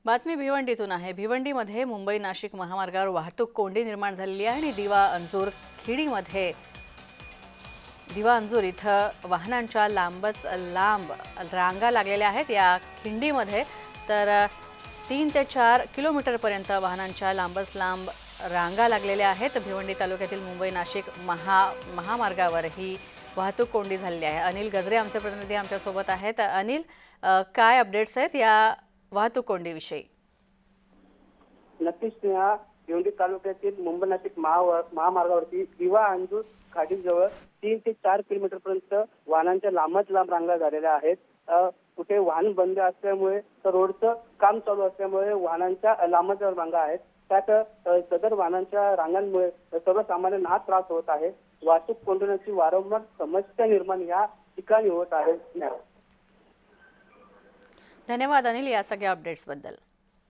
बातमी भिवंडीतून आहे। भिवंडीमध्ये मुंबई नाशिक महामार्गावर वाहतूक कोंडी निर्माण झालेली आहे आणि दिवा अंजूर खिडीमध्ये दिवा अंजूर इथं वाहनांच्या लांबच लांब रांगा लागलेल्या आहेत। या खिंडीमध्ये तर 3 ते 4 किलोमीटरपर्यंत वाहनांच्या लांबच लांब रांगा लागलेल्या आहेत। भिवंडी तालुक्यातील मुंबई नाशिक महामार्गावर ही वाहतूक कोंडी झालेली आहे। अनिल गजरे आमचे प्रतिनिधी आमच्या सोबत आहेत। अनिल, काय अपडेट्स आहेत या वाहतूक कोंडीविषयी? नक्कीच भिवंडी तालुक्यातील मुंबई नाशिक महामार्गावरती दिवा अंजूर घाटीजवळ 3 ते 4 किलोमीटरपर्यंत वाहनांच्या लांबच लांब रांगा झालेल्या आहेत। कुठे वाहन बंद असल्यामुळे तर रोडचं काम चालू असल्यामुळे वाहनांच्या लांबच रांगा आहेत। त्यात सदर वाहनांच्या रांगांमुळे सर्वसामान्यांना त्रास होत आहे। वाहतूक कोंडण्याची वारंवार समस्या निर्माण या ठिकाणी होत आहे। धन्यवाद अनिल या सगळ्या अपडेट्स बद्दल।